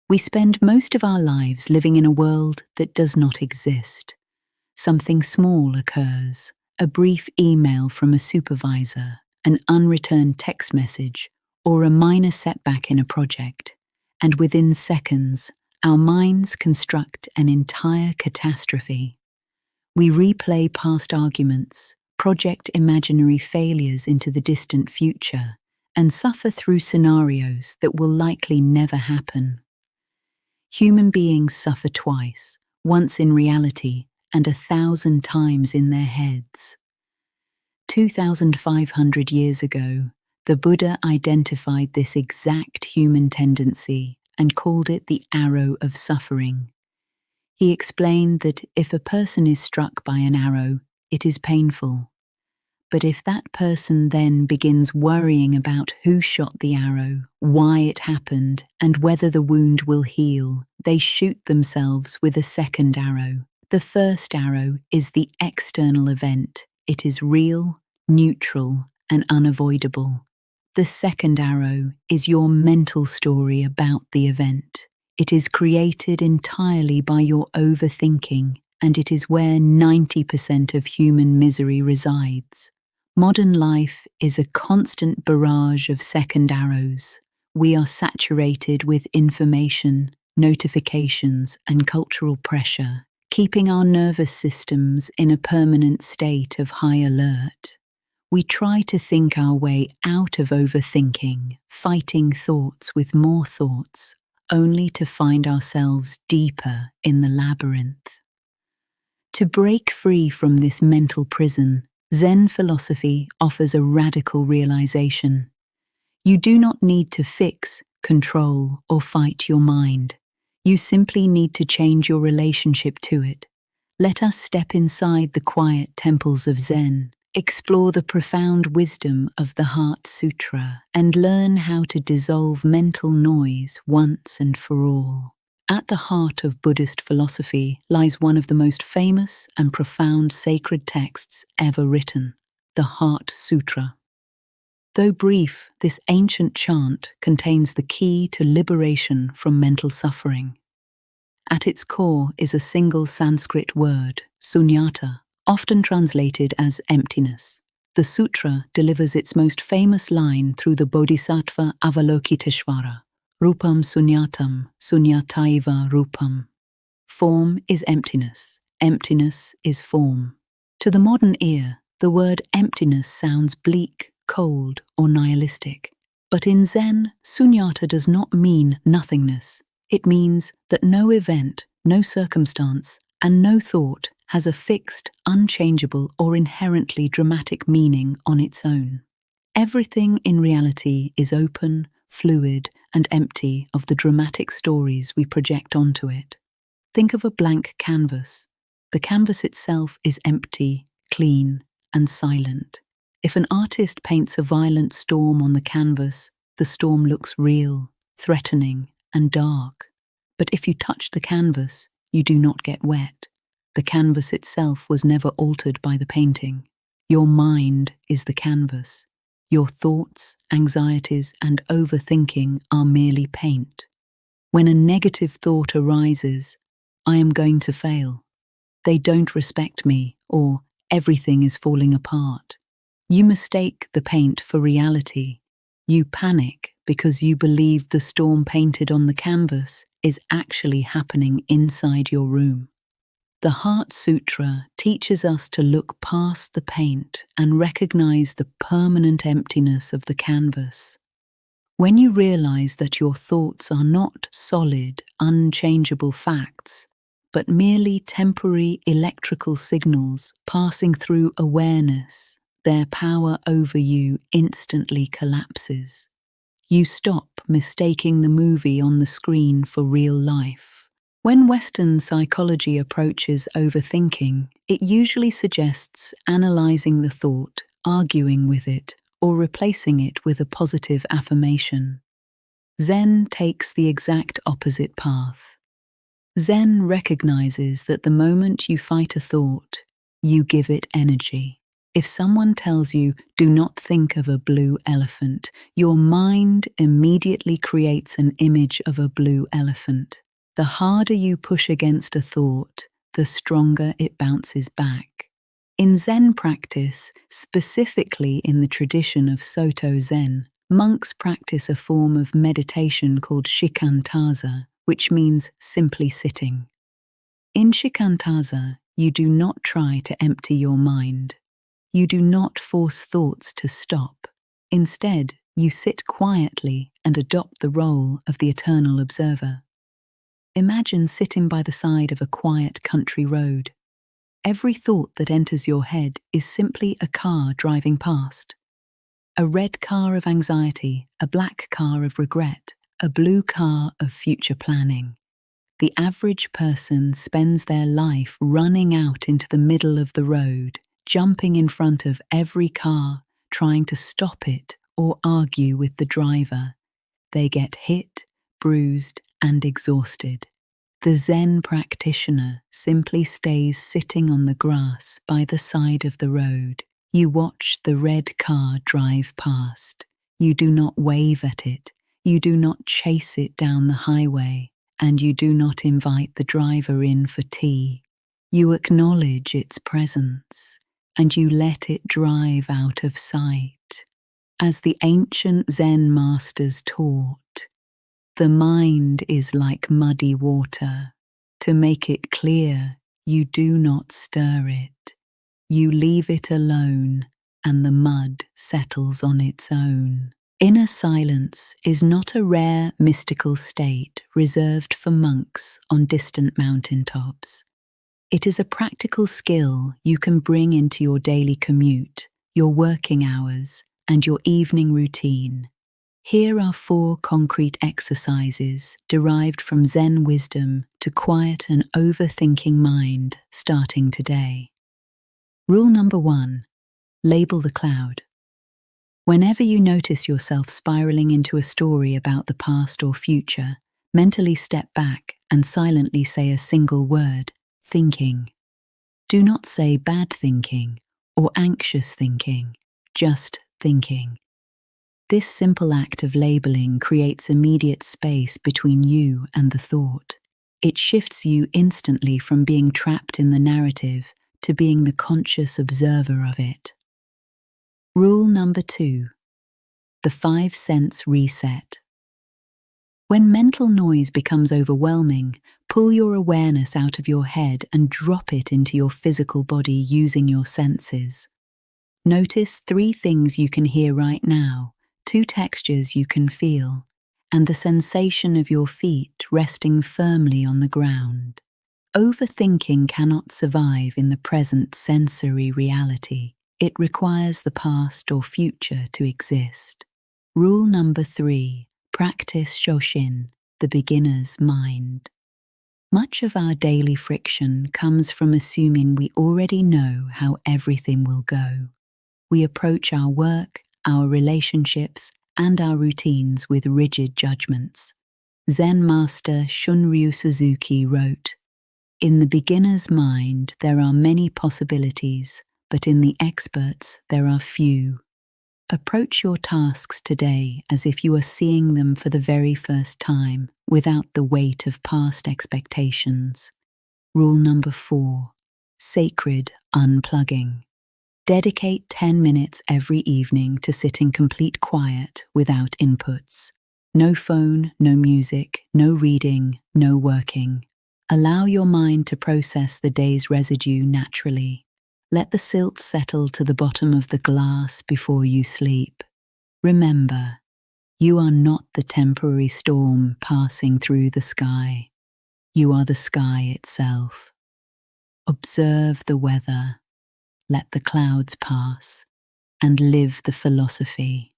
We spend most of our lives living in a world that does not exist. Something small occurs, a brief email from a supervisor, an unreturned text message, or a minor setback in a project, and within seconds, our minds construct an entire catastrophe. We replay past arguments, project imaginary failures into the distant future, and suffer through scenarios that will likely never happen. Human beings suffer twice, once in reality and 1,000 times in their heads. 2,500 years ago, the Buddha identified this exact human tendency and called it the arrow of suffering. He explained that if a person is struck by an arrow, it is painful. But if that person then begins worrying about who shot the arrow, why it happened, and whether the wound will heal, they shoot themselves with a second arrow. The first arrow is the external event. It is real, neutral, and unavoidable. The second arrow is your mental story about the event. It is created entirely by your overthinking, and it is where 90% of human misery resides. Modern life is a constant barrage of second arrows. We are saturated with information, notifications, and cultural pressure, keeping our nervous systems in a permanent state of high alert. We try to think our way out of overthinking, fighting thoughts with more thoughts, only to find ourselves deeper in the labyrinth. To break free from this mental prison, Zen philosophy offers a radical realization. You do not need to fix, control, or fight your mind. You simply need to change your relationship to it. Let us step inside the quiet temples of Zen, explore the profound wisdom of the Heart Sutra, and learn how to dissolve mental noise once and for all. At the heart of Buddhist philosophy lies one of the most famous and profound sacred texts ever written, the Heart Sutra. Though brief, this ancient chant contains the key to liberation from mental suffering. At its core is a single Sanskrit word, Sunyata, often translated as emptiness. The sutra delivers its most famous line through the Bodhisattva Avalokiteshvara, Rupam Sunyatam, Sunyataiva Rupam. Form is emptiness. Emptiness is form. To the modern ear, the word emptiness sounds bleak, cold, or nihilistic. But in Zen, Sunyata does not mean nothingness. It means that no event, no circumstance, and no thought has a fixed, unchangeable, or inherently dramatic meaning on its own. Everything in reality is open, fluid, and empty of the dramatic stories we project onto it. Think of a blank canvas. The canvas itself is empty, clean, and silent. If an artist paints a violent storm on the canvas, the storm looks real, threatening, and dark. But if you touch the canvas, you do not get wet. The canvas itself was never altered by the painting. Your mind is the canvas. Your thoughts, anxieties, and overthinking are merely paint. When a negative thought arises, I am going to fail. They don't respect me, or everything is falling apart. You mistake the paint for reality. You panic because you believe the storm painted on the canvas is actually happening inside your room. The Heart Sutra teaches us to look past the paint and recognize the permanent emptiness of the canvas. When you realize that your thoughts are not solid, unchangeable facts, but merely temporary electrical signals passing through awareness, their power over you instantly collapses. You stop mistaking the movie on the screen for real life. When Western psychology approaches overthinking, it usually suggests analyzing the thought, arguing with it, or replacing it with a positive affirmation. Zen takes the exact opposite path. Zen recognizes that the moment you fight a thought, you give it energy. If someone tells you, do not think of a blue elephant, your mind immediately creates an image of a blue elephant. The harder you push against a thought, the stronger it bounces back. In Zen practice, specifically in the tradition of Soto Zen, monks practice a form of meditation called shikantaza, which means simply sitting. In shikantaza, you do not try to empty your mind. You do not force thoughts to stop. Instead, you sit quietly and adopt the role of the eternal observer. Imagine sitting by the side of a quiet country road. Every thought that enters your head is simply a car driving past. A red car of anxiety, a black car of regret, a blue car of future planning. The average person spends their life running out into the middle of the road, jumping in front of every car, trying to stop it or argue with the driver. They get hit, bruised, and exhausted. The Zen practitioner simply stays sitting on the grass by the side of the road. You watch the red car drive past. You do not wave at it. You do not chase it down the highway. And you do not invite the driver in for tea. You acknowledge its presence, and you let it drive out of sight. As the ancient Zen masters taught, the mind is like muddy water. To make it clear, you do not stir it. You leave it alone, and the mud settles on its own. Inner silence is not a rare mystical state reserved for monks on distant mountaintops. It is a practical skill you can bring into your daily commute, your working hours, and your evening routine. Here are 4 concrete exercises derived from Zen wisdom to quiet an overthinking mind starting today. Rule number 1: label the cloud. Whenever you notice yourself spiraling into a story about the past or future, mentally step back and silently say a single word: thinking. Do not say bad thinking or anxious thinking, just thinking. This simple act of labeling creates immediate space between you and the thought. It shifts you instantly from being trapped in the narrative to being the conscious observer of it. Rule number 2: the 5 sense reset. When mental noise becomes overwhelming, pull your awareness out of your head and drop it into your physical body using your senses. Notice 3 things you can hear right now, 2 textures you can feel, and the sensation of your feet resting firmly on the ground. Overthinking cannot survive in the present sensory reality. It requires the past or future to exist. Rule number 3: practice Shoshin, the beginner's mind. Much of our daily friction comes from assuming we already know how everything will go. We approach our work, our relationships, and our routines with rigid judgments. Zen master Shunryu Suzuki wrote, "In the beginner's mind there are many possibilities, but in the expert's there are few." Approach your tasks today as if you are seeing them for the very first time, without the weight of past expectations. Rule number 4: sacred unplugging. Dedicate 10 minutes every evening to sit in complete quiet without inputs. No phone, no music, no reading, no working. Allow your mind to process the day's residue naturally. Let the silt settle to the bottom of the glass before you sleep. Remember, you are not the temporary storm passing through the sky. You are the sky itself. Observe the weather, let the clouds pass, and live the philosophy.